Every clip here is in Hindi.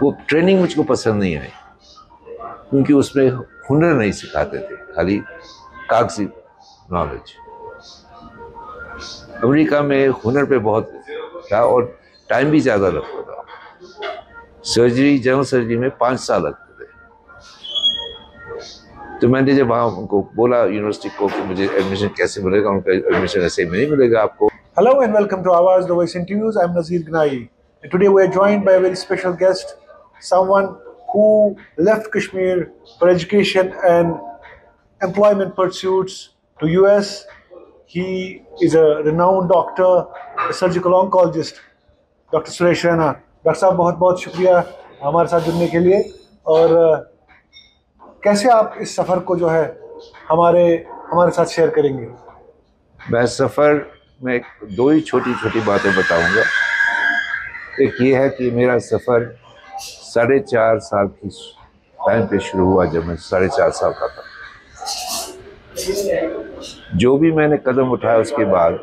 वो ट्रेनिंग मुझको पसंद नहीं आई, क्योंकि उसमें हुनर नहीं सिखाते थे, खाली कागजी नॉलेज। अमेरिका में हुनर पे बहुत था और टाइम भी ज़्यादा लगता था। सर्जरी, जनरल सर्जरी में 5 साल लगते थे। तो मैंने जब वहाँ उनको बोला यूनिवर्सिटी को कि मुझे एडमिशन कैसे मिलेगा, उनका एडमिशन ऐसे नहीं मिलेगा आपको। Hello and welcome to Awaz The Voice Interviews. I'm Nazir Gnayi. And today we are joined by a very special guest, someone who left Kashmir for education and employment pursuits to US. He is a renowned doctor, a surgical oncologist, Dr. Suresh Raina. Doctor साहब बहुत बहुत शुक्रिया हमारे साथ जुड़ने के लिए। और कैसे आप इस सफ़र को जो है हमारे साथ शेयर करेंगे? मैं सफ़र में 2 ही छोटी छोटी बातें बताऊंगा। एक ये है कि मेरा सफ़र 4.5 साल की टाइम पे शुरू हुआ, जब मैं 4.5 साल का था। जो भी मैंने कदम उठाया उसके बाद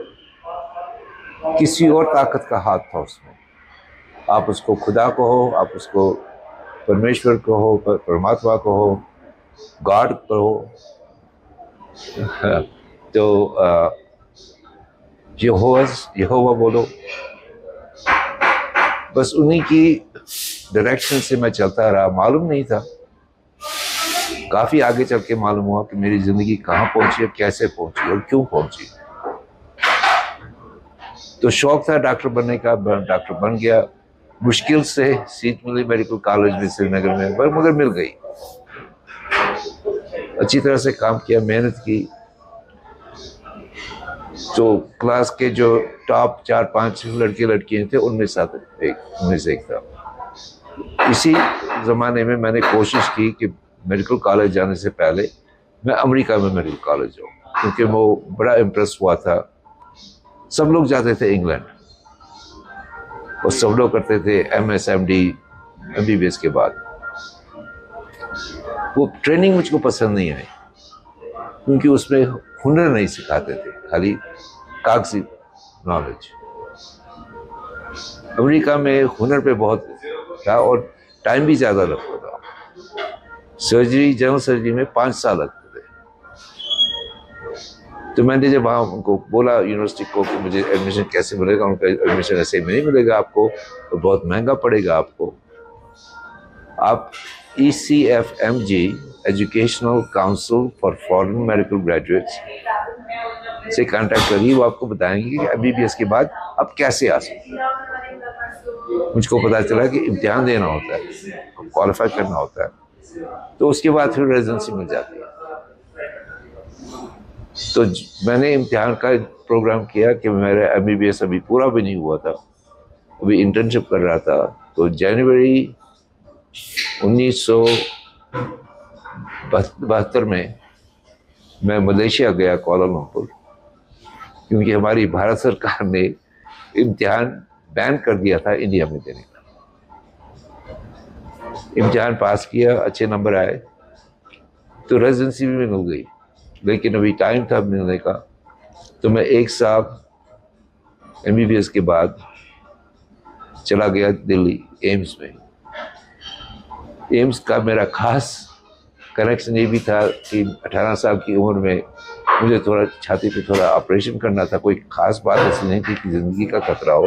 किसी और ताकत का हाथ था उसमें। आप उसको खुदा कहो, आप उसको परमेश्वर कहो, परमात्मा कहो, गॉड कहो, तो यहोवा बोलो, बस उन्हीं की डायरेक्शन से मैं चलता रहा। मालूम नहीं था, काफ़ी आगे चल के मालूम हुआ कि मेरी ज़िंदगी कहाँ पहुँची, कैसे पहुँची और क्यों पहुँची। तो शौक था डॉक्टर बनने का, डॉक्टर बन गया। मुश्किल से सीट मिली मेडिकल कॉलेज में श्रीनगर में, पर मगर मिल गई। अच्छी तरह से काम किया, मेहनत की। तो क्लास के जो टॉप 4-5 लड़के लड़कियां थे उनमें से एक था। इसी ज़माने में मैंने कोशिश की कि मेडिकल कॉलेज जाने से पहले मैं अमेरिका में मेडिकल कॉलेज जाऊँ, क्योंकि वो बड़ा इम्प्रेस हुआ था। सब लोग जाते थे इंग्लैंड और सब लोग करते थे MS MD MBBS के बाद। वो ट्रेनिंग मुझको पसंद नहीं आई, क्योंकि उसमें हुनर नहीं सिखाते थे, खाली कागजी नॉलेज। अमेरिका में हुनर पे बहुत था और टाइम भी ज़्यादा लगता था। सर्जरी, जनरल सर्जरी में 5 साल लगते थे। तो मैंने जब वहाँ उनको बोला यूनिवर्सिटी को कि मुझे एडमिशन कैसे मिलेगा, उनका एडमिशन ऐसे नहीं मिलेगा आपको, तो बहुत महंगा पड़ेगा आपको। आप ECFMG educational council for foreign medical graduates से कांटेक्ट करिए, वो आपको बताएंगे कि MBBS के बाद आप कैसे आ सकते हैं। मुझको पता चला कि इम्तिहान देना होता है, क्वालिफाई करना होता है, तो उसके बाद फिर रेजिडेंसी मिल जाती है। तो मैंने इम्तिहान का प्रोग्राम किया कि मेरा MBBS अभी पूरा भी नहीं हुआ था, अभी इंटर्नशिप कर रहा था। तो जनवरी 1972 में मैं मलेशिया गया, कुआलालंपुर, क्योंकि हमारी भारत सरकार ने इम्तिहान बैन कर दिया था इंडिया में देने का। इम्तिहान पास किया, अच्छे नंबर आए, तो रेजिडेंसी भी मिल गई। लेकिन अभी टाइम था मिलने का, तो मैं 1 साल MBBS के बाद चला गया दिल्ली एम्स में। एम्स का मेरा खास कनेक्शन ये भी था कि 18 साल की उम्र में मुझे थोड़ा छाती पे थोड़ा ऑपरेशन करना था। कोई खास बात ऐसी नहीं थी कि ज़िंदगी का खतरा हो,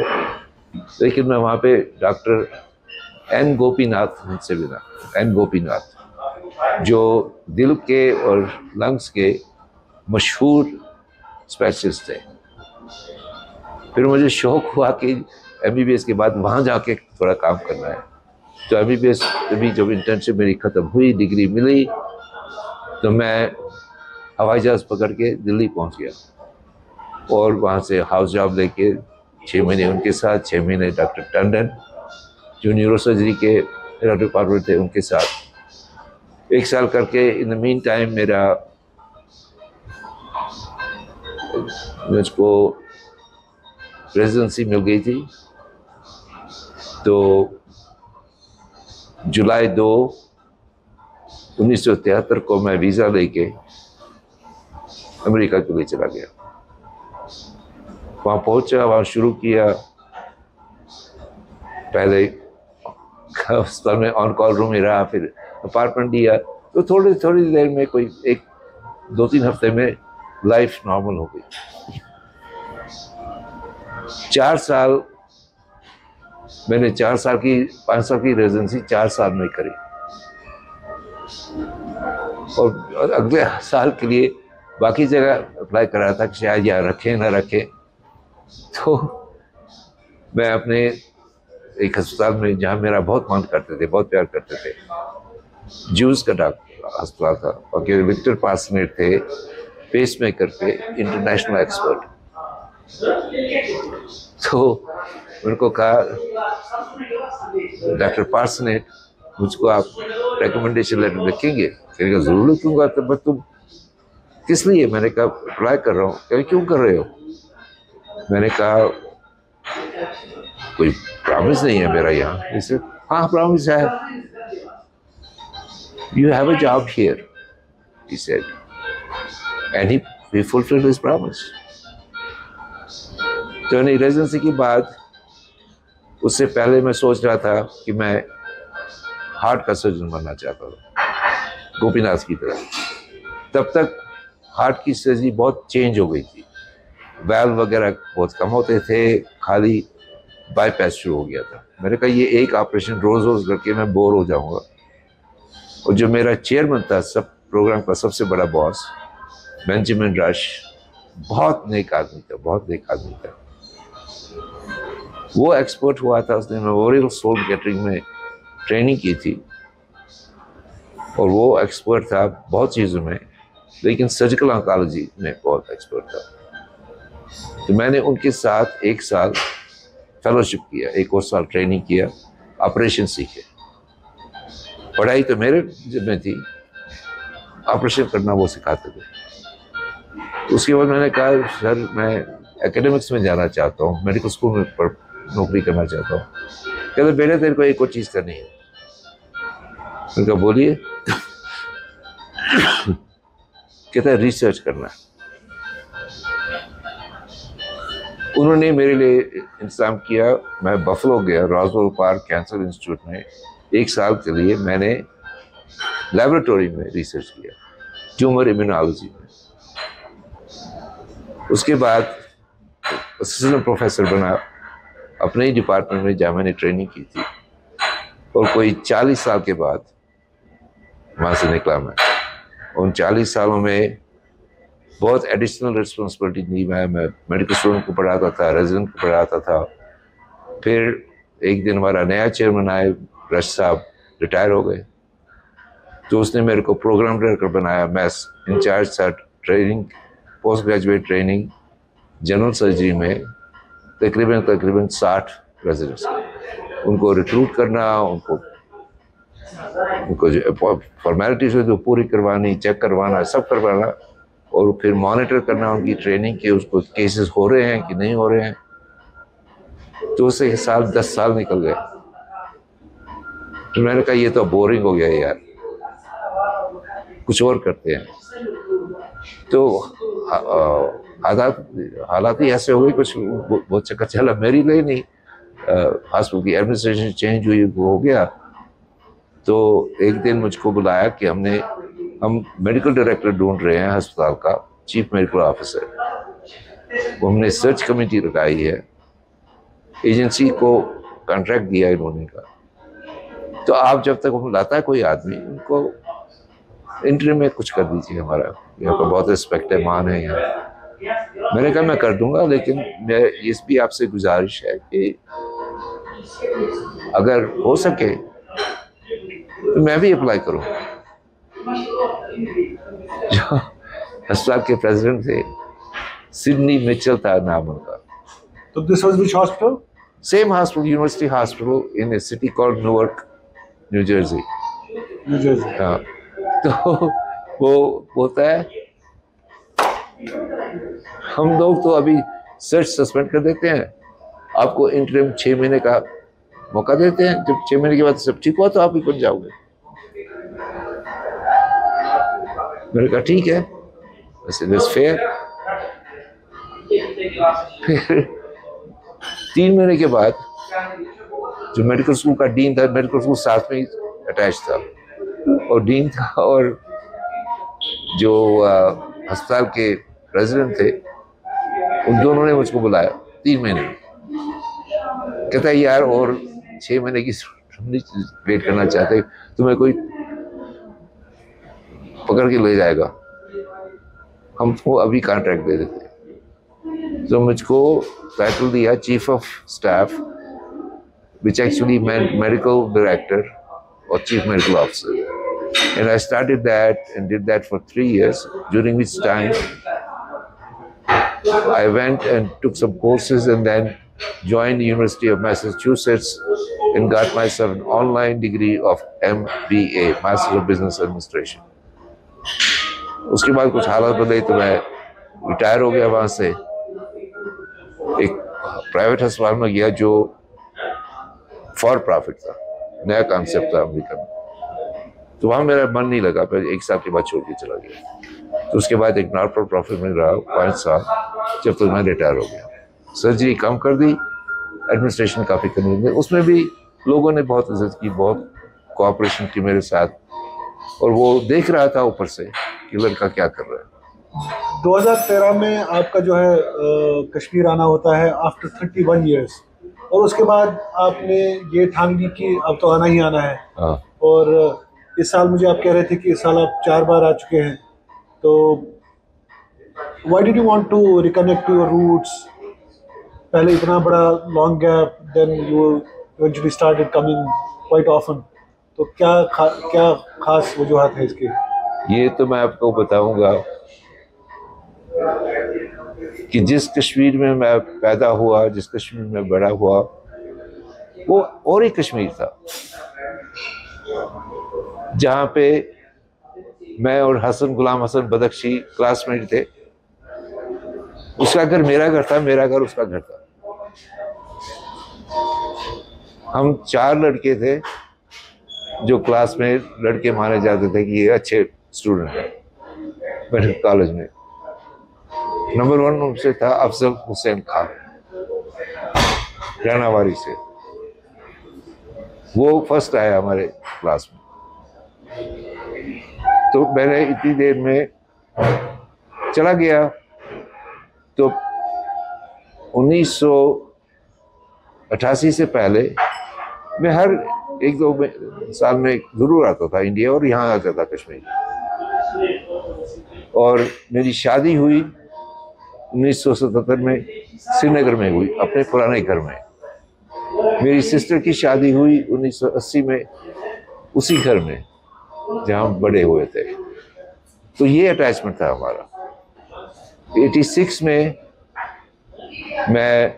लेकिन मैं वहाँ पे डॉक्टर N गोपीनाथ से मिला। N गोपीनाथ जो दिल के और लंग्स के मशहूर स्पेशलिस्ट थे। फिर मुझे शौक हुआ कि MBBS के बाद वहाँ जाके थोड़ा काम करना है। तो MBBS अभी जब इंटर्नशिप मेरी ख़त्म हुई, डिग्री मिली, तो मैं हवाई जहाज़ पकड़ के दिल्ली पहुँच गया और वहाँ से हाउस जॉब लेके 6 महीने उनके साथ, 6 महीने डॉक्टर टंडन जो न्यूरोसर्जरी के मेरा डिपार्टमेंट थे उनके साथ 1 साल करके। इन द मीन टाइम मुझको रेजिडेंसी मिल गई थी। तो जुलाई 2, 1973 को मैं वीज़ा लेके अमेरिका के लिए चला गया। वहाँ पहुँचा, वहाँ शुरू किया। पहले अस्पताल में ऑन कॉल रूम में रहा, फिर अपार्टमेंट लिया, तो थोड़ी देर में कोई 2-3 हफ्ते में लाइफ नॉर्मल हो गई। 4 साल मैंने 5 साल की रेजिडेंसी 4 साल में करी, और अगले साल के लिए बाकी जगह अप्लाई कर रहा था कि शायद यहाँ रखें ना रखें। तो मैं अपने एक अस्पताल में, जहाँ मेरा बहुत मन करते थे, बहुत प्यार करते थे, जूस का डॉक्टर अस्पताल था, और विक्टर पार्सनेट थे, पेसमेकर पे इंटरनेशनल एक्सपर्ट। तो उनको कहा, डॉक्टर पार्सनेट, मुझको आप रिकमेंडेशन लेटर लिखेंगे? कहने का जरूर लिखूंगा। तो तुम किस लिए? मैंने कहा अप्लाई कर रहा हूँ। कहने क्यों कर रहे हो? मैंने कहा कोई प्रॉमिस नहीं है मेरा यहाँ। इसे हाँ प्रॉमिस है, you have a job here, he said, and he fulfilled his promise. तो रेजिडेंसी की बात, उससे पहले मैं सोच रहा था कि मैं हार्ट का सर्जन बनना चाहता था, गोपीनाथ की तरह। तब तक हार्ट की सर्जरी बहुत चेंज हो गई थी, वैल्व वगैरह बहुत कम होते थे, खाली बाईपास शुरू हो गया था। मैंने कहा ये एक ऑपरेशन रोज रोज करके मैं बोर हो जाऊंगा। और जो मेरा चेयरमैन था सब प्रोग्राम का, सबसे बड़ा बॉस, बेंजामिन रश, बहुत नेक आदमी था, बहुत नेक आदमी था। वो एक्सपर्ट हुआ था, उसने मेमोरियल सोल कैटरिंग में ट्रेनिंग की थी, और वो एक्सपर्ट था बहुत चीज़ों में, लेकिन सर्जिकल ऑन्कोलॉजी में बहुत एक्सपर्ट था। तो मैंने उनके साथ 1 साल फेलोशिप किया, 1 और साल ट्रेनिंग किया, ऑपरेशन सीखे। पढ़ाई तो मेरे जिम्मे थी, ऑपरेशन करना वो सिखाते थे। उसके बाद मैंने कहा सर मैं एकेडमिक्स में जाना चाहता हूँ, मेडिकल स्कूल में नौकरी करना चाहता हूँ। कहते बेटे तेरे को एक और चीज़ करनी है। उनका बोलिए। कहता है रिसर्च करना है। उन्होंने मेरे लिए इंतजाम किया, मैं बफलो गया, रॉसवेल पार्क कैंसर इंस्टीट्यूट में 1 साल के लिए मैंने लेबोरेटरी में रिसर्च किया, ट्यूमर इम्यूनोलॉजी में। उसके बाद असिस्टेंट प्रोफेसर बना अपने ही डिपार्टमेंट में, जहाँ मैंने ट्रेनिंग की थी, और कोई 40 साल के बाद वहाँ से निकला मैं। उन 40 सालों में बहुत एडिशनल रिस्पॉन्सिबिलिटी दी। मैं मेडिकल स्टूडेंट को पढ़ाता था, रेजिडेंट को पढ़ाता था। फिर एक दिन हमारा नया चेयरमैन आए, रश साहब रिटायर हो गए, तो उसने मेरे को प्रोग्राम डायरेक्टर बनाया। मैं इंचार्ज था training, post graduate training general surgery में, तकरीबन 60 रेजिडेंट्स, उनको रिक्रूट करना, उनको जो फॉर्मेलिटीज है जो पूरी करवानी, चेक करवाना, सब करवाना, और फिर मॉनिटर करना उनकी ट्रेनिंग के, उसको केसेस हो रहे हैं कि नहीं हो रहे हैं। तो उससे 10 साल निकल गए। तो मैंने कहा ये तो बोरिंग हो गया यार, कुछ और करते हैं। तो हालात ही ऐसे हो गए, कुछ बहुत चक्कर चला, मेरी लिए नहीं, हॉस्पिटल की एडमिनिस्ट्रेशन चेंज हुई, वो हो गया। तो एक दिन मुझको बुलाया कि हम मेडिकल डायरेक्टर ढूंढ रहे हैं अस्पताल का, चीफ मेडिकल ऑफिसर। वो हमने सर्च कमेटी लगाई है, एजेंसी को कॉन्ट्रैक्ट दिया इन्होंने का। तो आप जब तक लाता है कोई आदमी, उनको इंटरव्यू में कुछ कर दीजिए, हमारा यहाँ पर बहुत रिस्पेक्ट है, मान है यहाँ। मैंने कहा मैं कर दूंगा, लेकिन मैं इस भी आपसे गुजारिश है कि अगर हो सके तो मैं भी अप्लाई करूँ। जो अस्पताल के प्रेसिडेंट थे, सिडनी मिचेल था नाम उनका। तो this was which hospital? Same hospital, university hospital in A city called New York, new Jersey. हाँ, तो वो होता है, हम लोग तो अभी सर्च सस्पेंड कर देते हैं, आपको इंटरिम 6 महीने का मौका देते हैं, जब 6 महीने के बाद सब ठीक हुआ तो आप ही बन जाओगे। मैंने कहा ठीक है, वैसे दिस फेयर। फिर 3 महीने के बाद जो मेडिकल स्कूल का डीन था, मेडिकल स्कूल साथ में ही अटैच था, और डीन था और जो अस्पताल के प्रेसिडेंट थे, उन दोनों ने मुझको बुलाया 3 महीने में। कहता है यार और 6 महीने की वेट करना चाहते, तुम्हें कोई पकड़ के ले जाएगा, हम तुमको अभी कॉन्ट्रैक्ट दे देते। तो मुझको टाइटल दिया chief of staff, which actually meant medical director or chief medical officer. And I started that and did that for 3 years, during which time I went and took some courses and then joined the University of Massachusetts and got myself an online degree of MBA, Master of Business Administration. उसके बाद कुछ हालात बदले तो मैं रिटायर हो गया वहाँ से, एक प्राइवेट अस्पताल में गया जो फॉर प्रॉफिट था, नया कॉन्सेप्ट था अमेरिका में। तो वहाँ मेरा मन नहीं लगा, फिर 1 साल के बाद छोड़ के चला गया। तो उसके बाद एक नॉट फॉर प्रॉफिट में रहा 5 साल, जब तक मैं रिटायर हो गया। सर्जरी कम कर दी, एडमिनिस्ट्रेशन काफ़ी कम दी, उसमें भी लोगों ने बहुत इज्जत की, बहुत कोऑपरेशन की मेरे साथ, और वो देख रहा था ऊपर से कि लड़का क्या कर रहा है। 2013 में आपका जो है कश्मीर आना होता है आफ्टर 31 ईयर्स, और उसके बाद आपने ये ठान ली कि अब तो आना ही आना है। हाँ। और इस साल मुझे आप कह रहे थे कि इस साल आप 4 बार आ चुके हैं, तो why did you want to reconnect to your roots? पहले इतना बड़ा long gap, then you eventually started coming quite often, तो क्या खास वजूहात है इसके? ये तो मैं आपको बताऊंगा कि जिस कश्मीर में मैं पैदा हुआ, जिस कश्मीर में बड़ा हुआ, वो और एक कश्मीर था जहाँ पे मैं और गुलाम हसन बदख्शी क्लासमेट थे। उसका घर मेरा घर था, मेरा घर उसका घर था। हम 4 लड़के थे जो क्लास में लड़के माने जाते थे कि ये अच्छे स्टूडेंट हैं मेडिकल कॉलेज में। नंबर 1 उनसे था अफजल हुसैन खान, रानावारी से। वो फर्स्ट आया हमारे क्लास में। तो मैंने इतनी देर में चला गया, तो 1988 से पहले मैं हर 1-2 साल में जरूर आता था इंडिया, और यहाँ आता था कश्मीर। और मेरी शादी हुई 1977 में श्रीनगर में हुई, अपने पुराने घर में। मेरी सिस्टर की शादी हुई 1980 में उसी घर में जहाँ हम बड़े हुए थे। तो ये अटैचमेंट था हमारा। 86 में मैं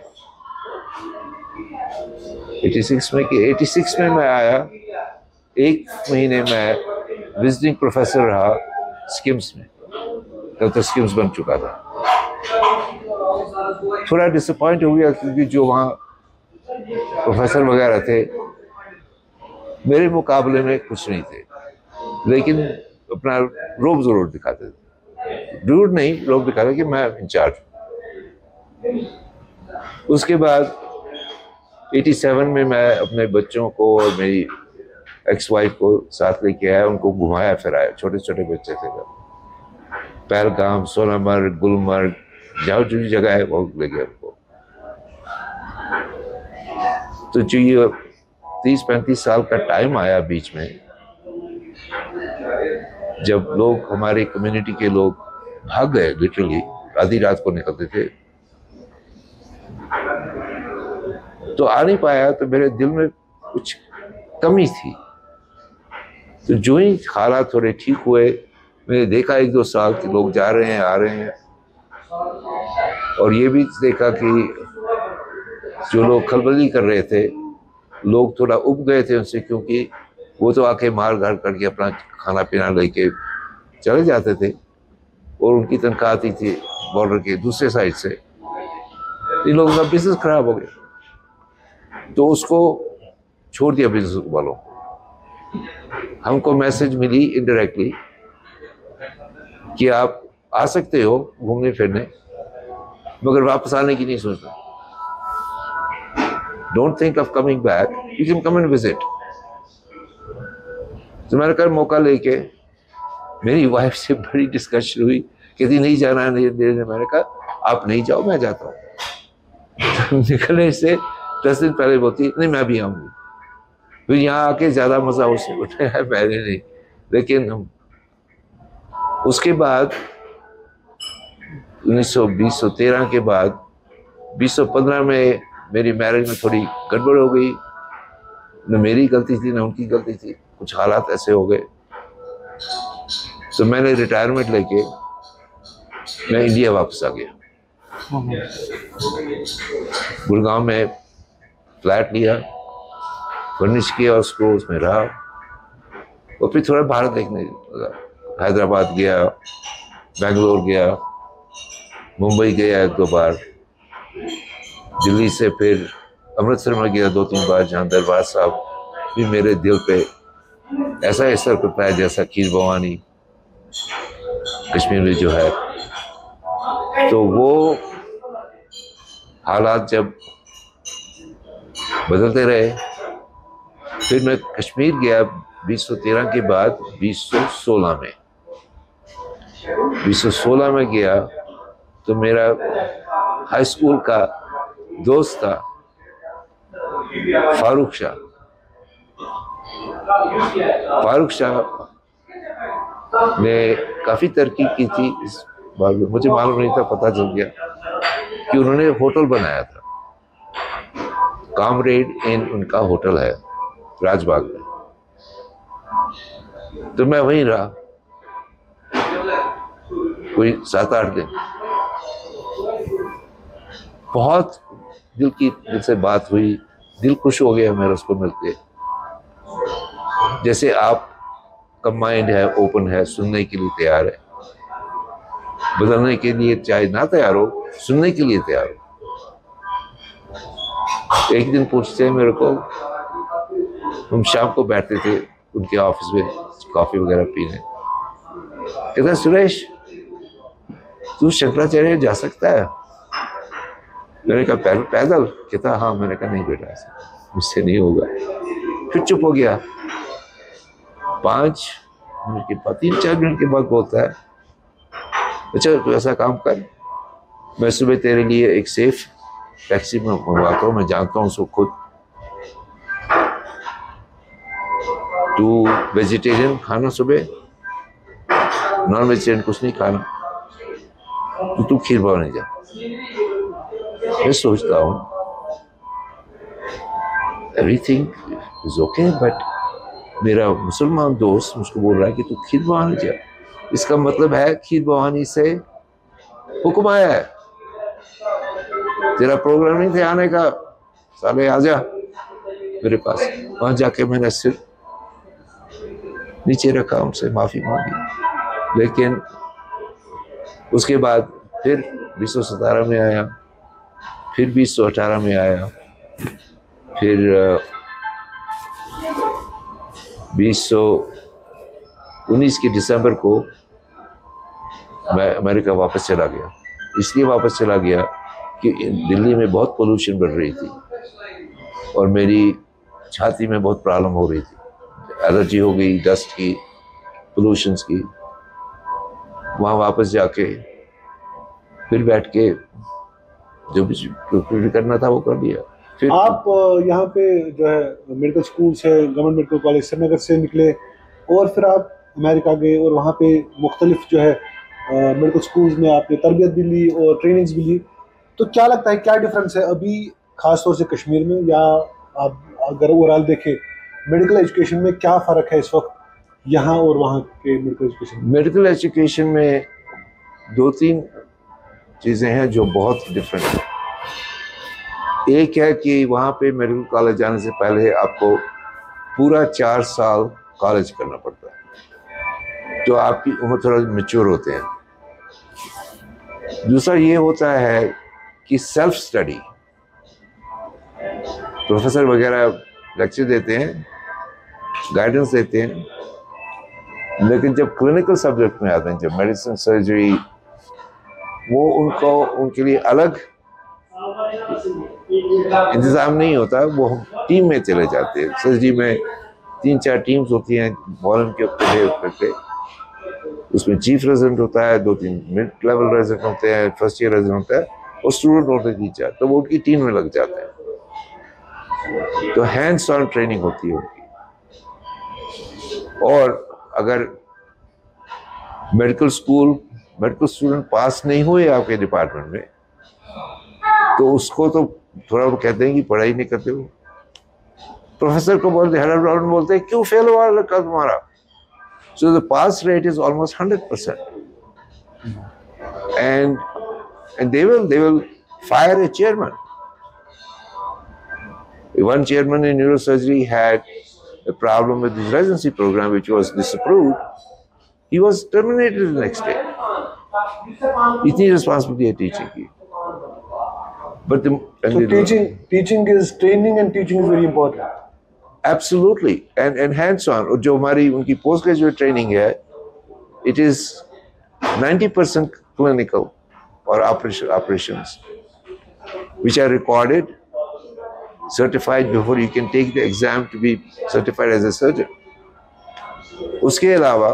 86 में मैं आया, 1 महीने में विजिटिंग प्रोफेसर रहा स्किम्स में, तब तो स्किम्स बन चुका था। थोड़ा डिसअपॉइंट हो गया क्योंकि जो वहाँ प्रोफेसर वगैरह थे मेरे मुकाबले में कुछ नहीं थे, लेकिन अपना रोब जरूर दिखाते थे। जरूर नहीं, लोग दिखाते कि मैं इंचार्ज। उसके बाद 87 में मैं अपने बच्चों को और मेरी एक्स वाइफ को साथ लेके आया, उनको घुमाया फिराया। छोटे छोटे बच्चे थे, पहलगाम, सोनामर्ग, गुलमर्ग, जहाँ जो जगह है वो ले गया उनको। तो जो ये 30-35 साल का टाइम आया बीच में, जब लोग, हमारे कम्युनिटी के लोग भाग गए, लिटरली आधी रात को निकलते थे, तो आ नहीं पाया। तो मेरे दिल में कुछ कमी थी। तो जो ही हालात थोड़े ठीक हुए, मैंने देखा 1-2 साल कि लोग जा रहे हैं, आ रहे हैं, और ये भी देखा कि जो लोग खलबली कर रहे थे, लोग थोड़ा उब गए थे उनसे, क्योंकि वो तो आके मार घर करके अपना खाना पीना लेके चले जाते थे, और उनकी तनख्वाह आती थी बॉर्डर के दूसरे साइड से। इन लोगों का बिजनेस खराब हो गया, तो उसको छोड़ दिया बिजनेस वालों को। हमको मैसेज मिली इनडायरेक्टली कि आप आ सकते हो घूमने फिरने, मगर वापस आने की नहीं सोचना। Don't think of coming back, you can come and visit. तो मैंने कल मौका लेके मेरी वाइफ से बड़ी डिस्कशन हुई, कहती नहीं जाना है, नहीं। मैंने कहा आप नहीं जाओ, मैं जाता हूँ। निकलने से 10 दिन पहले बोलती नहीं मैं भी आऊंगी। फिर यहाँ आके ज्यादा मजा उसे उठाया, मैंने नहीं। लेकिन हम उसके बाद 1913 के बाद 2015 में मेरी मैरिज में थोड़ी गड़बड़ हो गई। न मेरी गलती थी न उनकी गलती थी, कुछ हालात ऐसे हो गए। तो मैंने रिटायरमेंट लेके मैं इंडिया वापस आ गया। गुड़गांव में फ्लैट लिया, फर्निश किया उसको, उसमें रहा। और फिर थोड़ा बाहर देखने लगा। हैदराबाद गया, बेंगलोर गया, मुंबई गया 1-2 बार, दिल्ली से फिर अमृतसर में गया 2-3 बार, जहाँ दरबार साहब भी मेरे दिल पे ऐसा असर करता है जैसा खीर भवानी कश्मीर में जो है। तो वो हालात जब बदलते रहे, फिर मैं कश्मीर गया 2013 के बाद 2016 में। 2016 में गया तो मेरा हाई स्कूल का दोस्त था फारूक शाह। फारूक शाह ने काफ़ी तरक्की की थी इस बार, मुझे मालूम नहीं था, पता चल गया कि उन्होंने होटल बनाया था। कामरेड इन उनका होटल है राजबाग में। तो मैं वहीं रहा कोई 7-8 दिन। बहुत दिल से बात हुई, दिल खुश हो गया मेरा उसको मिलके। जैसे आप का माइंड है, ओपन है, सुनने के लिए तैयार है, बदलने के लिए चाहे ना तैयार हो, सुनने के लिए तैयार हो। एक दिन पूछते हैं मेरे को, हम शाम को बैठते थे उनके ऑफिस में कॉफी वगैरह पीने, कहता है सुरेश तू शंकराचार्य जा सकता है? मैंने कहा पैदल? कहता हाँ। मैंने कहा नहीं बेटा, ऐसा मुझसे नहीं होगा। फिर चुप हो गया। 5 मिनट के बाद, 3-4 मिनट के बाद बोलता है अच्छा तू ऐसा काम कर, मैं सुबह तेरे लिए एक सेफ टैक्सी में मंगवाता हूँ, मैं जानता हूँ उसको खुद। तू वेजिटेरियन खाना सुबह, नॉन वेजिटेरियन कुछ नहीं खाना, तू खीर भवानी जा। मैं सोचता हूँ एवरीथिंग इज ओके, बट मेरा मुसलमान दोस्त मुझको बोल रहा है कि तू खीर भवानी जा। इसका मतलब है खीर भवानी से हुक्म आया है, तेरा प्रोग्राम नहीं था आने का, साले आजा मेरे पास। वहां जाके मैंने सिर नीचे रखा, उनसे माफी मांगी। लेकिन उसके बाद फिर 2017 में आया, फिर 2018 में आया, फिर 2019 के दिसंबर को मैं अमेरिका वापस चला गया। इसलिए वापस चला गया कि दिल्ली में बहुत पोल्यूशन बढ़ रही थी और मेरी छाती में बहुत प्रॉब्लम हो रही थी, एलर्जी हो गई डस्ट की, पोल्यूशंस की। वहाँ वापस जाके फिर बैठ के जो भी करना था वो कर दिया। फिर आप यहाँ पे जो है मेडिकल स्कूल से, गवर्नमेंट मेडिकल कॉलेज श्रीनगर से निकले और फिर आप अमेरिका गए और वहाँ पे मुख्तलिफ जो है मेडिकल स्कूल्स में आपने तरबियत भी ली और ट्रेनिंग्स भी ली। तो क्या लगता है क्या डिफरेंस है अभी खास तौर से कश्मीर में, या आप अगर ओवरऑल देखें मेडिकल एजुकेशन में क्या फ़र्क है इस वक्त यहाँ और वहाँ के मेडिकल एजुकेशन में? मेडिकल एजुकेशन में 2-3 चीज़ें हैं जो बहुत डिफरेंट है। एक है कि वहाँ पे मेडिकल कॉलेज जाने से पहले आपको पूरा 4 साल कॉलेज करना पड़ता है, तो आपकी उम्र थोड़ा मैच्योर होते हैं। दूसरा ये होता है कि सेल्फ स्टडी, प्रोफेसर वगैरह लेक्चर देते हैं, गाइडेंस देते हैं, लेकिन जब क्लिनिकल सब्जेक्ट में आते हैं, जब मेडिसिन, सर्जरी, वो उनके लिए अलग इंतज़ाम नहीं होता। वो टीम में चले जाते हैं। सर्जरी में 3-4 टीम्स होती हैं मॉर्निंग के करके, उसमें चीफ रेजिडेंट होता है, 2-3 मिड लेवल रेजिडेंट होते हैं, फर्स्ट ईयर रेजिडेंट होता है और स्टूडेंट होते हैं 3-4, तो वो उनकी टीम में लग जाते हैं। तो हैंड्स ऑन ट्रेनिंग होती है उनकी। और अगर मेडिकल स्टूडेंट पास नहीं हुए आपके डिपार्टमेंट में, तो उसको तो थोड़ा वो कहते हैं कि पढ़ाई नहीं करते हो। प्रोफेसर को बोलते हैं क्यों फेल हुआ लड़का तुम्हारा। So the pass rate is almost 100%, and they will fire a chairman. One chairman in neurosurgery had a problem with his residency program, which was disapproved. He was terminated the next day. इतनी responsibility है teaching की. But teaching is training, and teaching is very important. Absolutely, and hands-on. और जो हमारी उनकी पोस्ट ग्रेजुएट ट्रेनिंग है, it is 90% clinical or operations, which are recorded, certified before you can take the exam to be certified as a surgeon. उसके अलावा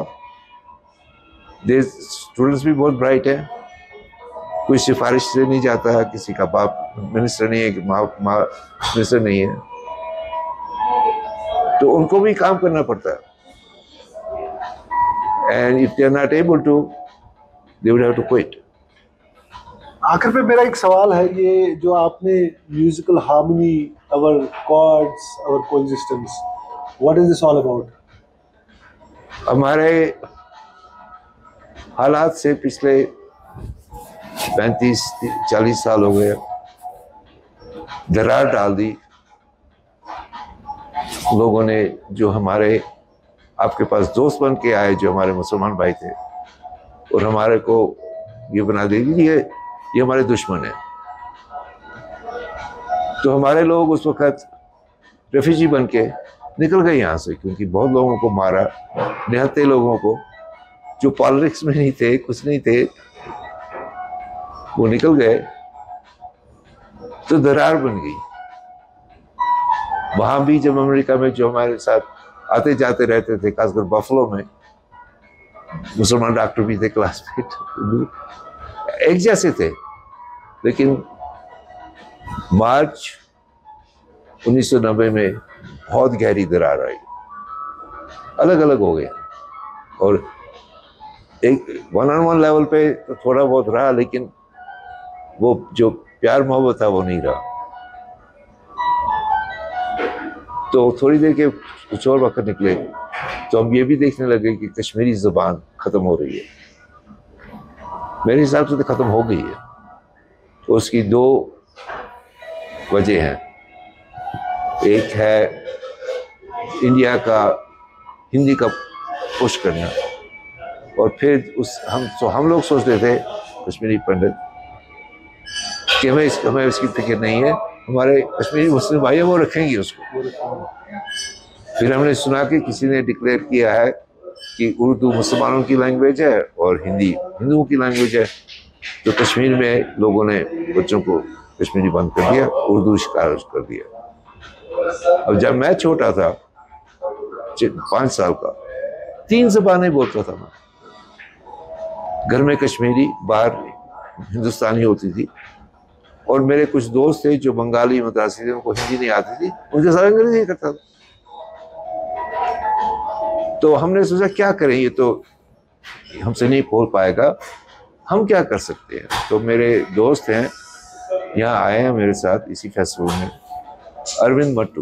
स्टूडेंट्स भी बहुत ब्राइट है, कोई सिफारिश से नहीं जाता है, किसी का बाप मिनिस्टर नहीं है, माँ मिनिस्टर नहीं है, तो उनको भी काम करना पड़ता है। And if they are not able to, they would have to quit. आखिर पे मेरा एक सवाल है, ये जो आपने musical harmony, our chords, our coexistence, what is this all about? हमारे हालात से पिछले 35-40 साल हो गए, दरार डाल दी लोगों ने, जो हमारे आपके पास दोस्त बन के आए, जो हमारे मुसलमान भाई थे, और हमारे को ये बना देगी ये हमारे दुश्मन है। तो हमारे लोग उस वक्त रेफ्यूजी बन के निकल गए यहाँ से, क्योंकि बहुत लोगों को मारा, निहत्ते लोगों को, जो पॉलिटिक्स में नहीं थे, कुछ नहीं थे, वो निकल गए, तो दरार बन गई। वहां भी जब अमेरिका में जो हमारे साथ आते जाते रहते थे, खासकर बफलो में, मुसलमान डॉक्टर भी थे, क्लासमेट, एक जैसे थे, लेकिन मार्च 1990 में बहुत गहरी दरार आई, अलग अलग हो गए। और एक 1-on-1 लेवल पे तो थोड़ा बहुत रहा, लेकिन वो जो प्यार मोहब्बत था वो नहीं रहा। तो थोड़ी देर के कुछ और वक्त निकले तो हम ये भी देखने लगे कि कश्मीरी ज़बान ख़त्म हो रही है। मेरे हिसाब से तो ख़त्म हो गई है। तो उसकी 2 वजह हैं। एक है इंडिया का हिंदी का पुश करना, और फिर हम लोग सोचते थे कश्मीरी पंडित कि हमें इसकी फिक्र नहीं है, हमारे कश्मीरी मुस्लिम भाई वो रखेंगे उसको। फिर हमने सुना कि किसी ने डिक्लेयर किया है कि उर्दू मुसलमानों की लैंग्वेज है और हिंदी हिंदुओं की लैंग्वेज है। तो कश्मीर में लोगों ने बच्चों को कश्मीरी बंद कर दिया, उर्दू शिकार कर दिया। अब जब मैं छोटा था, 5 साल का, 3 ज़बानें बोलता था मैं। घर में कश्मीरी, बाहर हिंदुस्तानी होती थी, और मेरे कुछ दोस्त थे जो बंगाली मद्रासी थे, उनको हिंदी नहीं आती थी, उनके साथ अंग्रेजी करता था। तो हमने सोचा क्या करें, ये तो हमसे नहीं बोल पाएगा, हम क्या कर सकते हैं। तो मेरे दोस्त हैं, यहाँ आए हैं मेरे साथ इसी फेस्टिवल में, अरविंद मट्टू,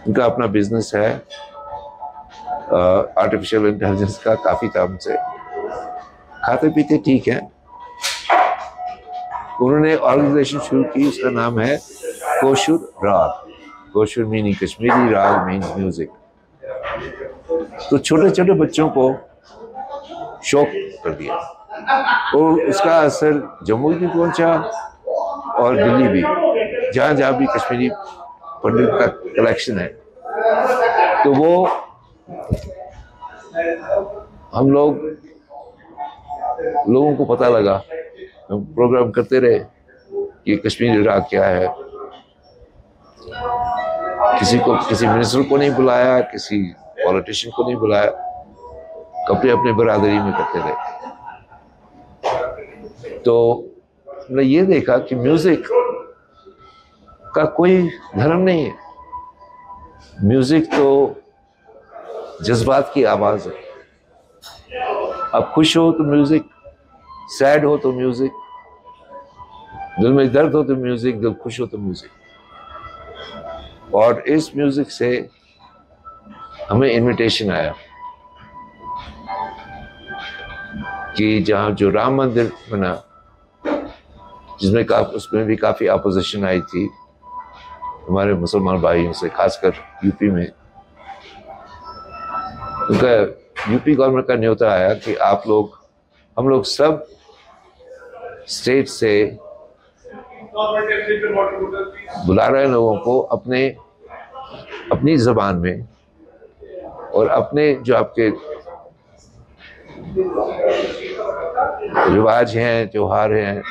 उनका अपना बिजनेस है आर्टिफिशियल इंटेलिजेंस का, काफ़ी टाइम से खाते पीते ठीक है। उन्होंने ऑर्गेनाइजेशन शुरू की, उसका नाम है कोशुर राग। कोशुर मीनिंग कश्मीरी, राग मीन्स म्यूजिक। तो छोटे छोटे बच्चों को शौक कर दिया, और उसका असर जम्मू भी पहुंचा और दिल्ली भी, जहाँ जहाँ भी कश्मीरी पंडित का कलेक्शन है। तो वो हम लोगों को पता लगा, हम प्रोग्राम करते रहे कि कश्मीरी राग क्या है, किसी मिनिस्टर को नहीं बुलाया, किसी पॉलिटिशियन को नहीं बुलाया, अपने अपने बरादरी में करते रहे। तो हमने ये देखा कि म्यूजिक का कोई धर्म नहीं है। म्यूजिक तो जज्बात की आवाज है। आप खुश हो तो म्यूजिक, सैड हो तो म्यूजिक, दिल में दर्द हो तो म्यूजिक, दिल खुश हो तो म्यूजिक। और इस म्यूजिक से हमें इनविटेशन आया कि जहाँ जो राम मंदिर बना, जिसमें उसमें भी काफ़ी अपोजिशन आई थी हमारे मुसलमान भाइयों से, खासकर यूपी में। उनका यूपी गवर्नमेंट का न्योता आया कि आप लोग, हम लोग सब स्टेट से बुला रहे हैं लोगों को अपनी ज़बान में, और अपने जो आपके रिवाज हैं, त्योहार हैं,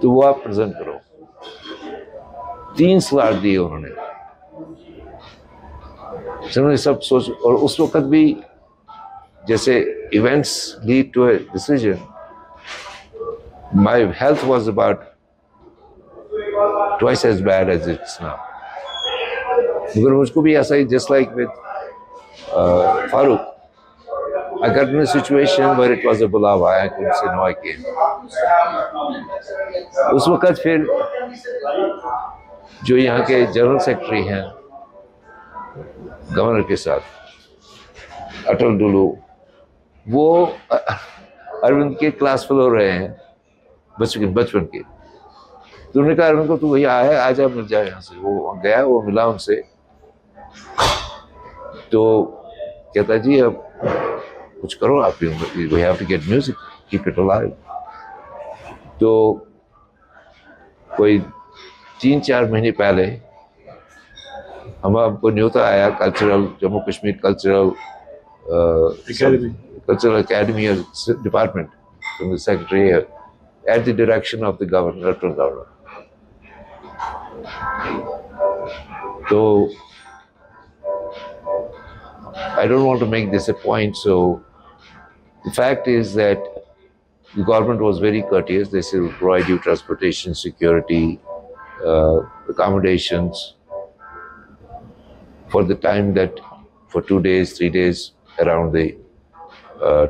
तो वो आप प्रेजेंट करो। 3 स्लॉट दिए उन्होंने, सब सोच। और उस वक्त भी जैसे events lead to a decision, my health was about twice as bad as it's now. मगर मुझको भी ऐसा ही, just like with Farooq, I got in a situation where it was a बुलावा, I couldn't say no, I came. उस वक़्त फिर जो यहाँ के जनरल सेक्रेटरी हैं गवर्नर के साथ, अटल डुलू, वो अरविंद के क्लास फेलो रहे हैं बचपन के। तो उन्होंने कहा अरविंद को, तू भैया आया, आ जा, मिल जाए यहाँ से। वो गया, वो मिला उनसे, तो कहता जी अब कुछ करो आप, we have to get music, keep it alive। तो कोई 3-4 महीने पहले हमको न्योता आया cultural, Jammu Kashmir cultural academy department from the secretary at the direction of the governor, Lieutenant Governor। So I don't want to make this a point, so the fact is that the government was very courteous. They said we'll provide you transportation, security, accommodations for the time that, for 2 days, 3 days around the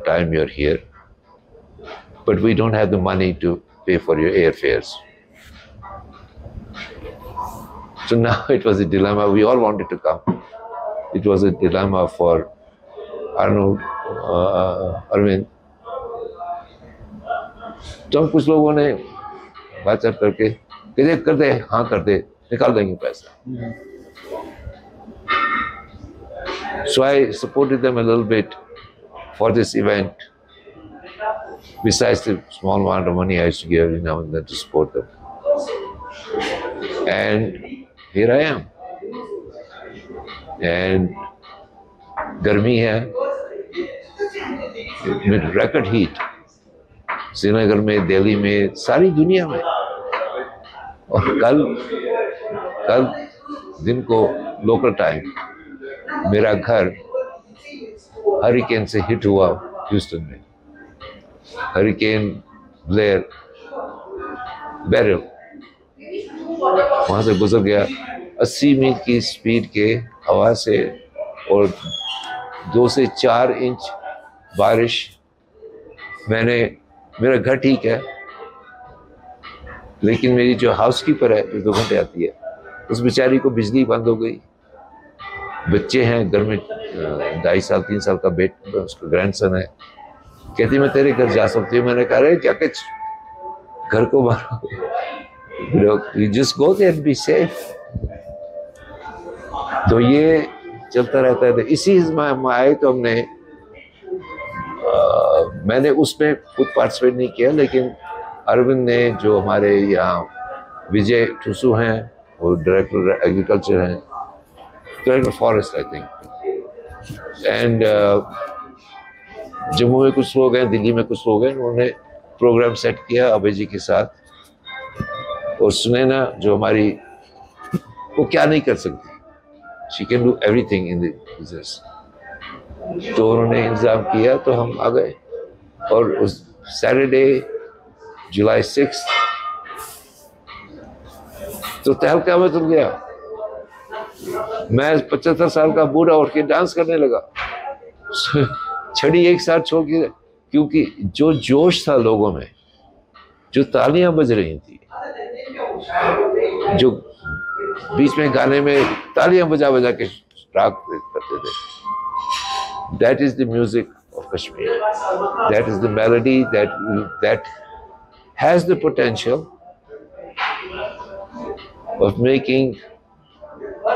time you're here. But we don't have the money to pay for your airfares. So now it was a dilemma. We all wanted to come. It was a dilemma for Arvind. तो हम कुछ लोगों ने बातचीत करके कर दे, हाँ कर दे, निकाल देंगे पैसा। So I supported them a little bit for this event, besides the small amount of money I used to give every now and then to support them. And here I am. And गर्मी है, record heat, श्रीनगर में, दिल्ली में, सारी दुनिया में। और कल दिन को लोकल टाइम मेरा घर हरिकेन से हिट हुआ ह्यूस्टन में। हरिकेन बैरल वहां से गुजर गया 80 मील की स्पीड के हवा से, और 2 से 4 इंच बारिश। मेरा घर ठीक है, लेकिन मेरी जो हाउसकीपर है, जो 2 घंटे आती है, उस बेचारी को बिजली बंद हो गई। बच्चे हैं घर में, 2.5 साल 3 साल का उसका ग्रैंडसन है। कहती मैं तेरे घर जा सकती हूँ। मैंने कहा अरे क्या कुछ घर को मारो, you just go there and be safe। तो ये चलता रहता है। तो इसी में आए तो मैंने उसमें खुद पार्टिसिपेट नहीं किया, लेकिन अरविंद ने, जो हमारे यहाँ विजय ठुसू हैं, वो डायरेक्टर एग्रीकल्चर हैं, director forest I think, and Jammu में कुछ लोग हैं, दिल्ली में कुछ लोग हैं, उन्होंने प्रोग्राम सेट किया अभय जी के साथ। और सुनैना जो हमारी वो क्या नहीं कर सकती, she can do everything in the business. तो उन्होंने इंतजाम किया तो हम आ गए। और उस सैटरडे जुलाई 6 तो तहलका में तुम गया। मैं 75 साल का बूढ़ा उठ के डांस करने लगा, छड़ी एक साथ छोड़ के, क्योंकि जो जोश था लोगों में, जो तालियां बज रही थी, जो बीच में गाने में तालियां बजा बजा के राग करते थे, that is the music of Kashmir. That is the melody that has the potential of making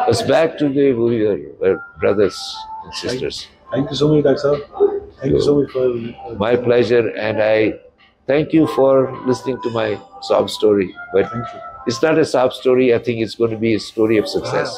us back to the who we were brothers and sisters. Thank you so much, Dr. Sir. Thank you so much for my pleasure, and I thank you for listening to my sob story. But it's not a sob story. I think it's going to be a story of success.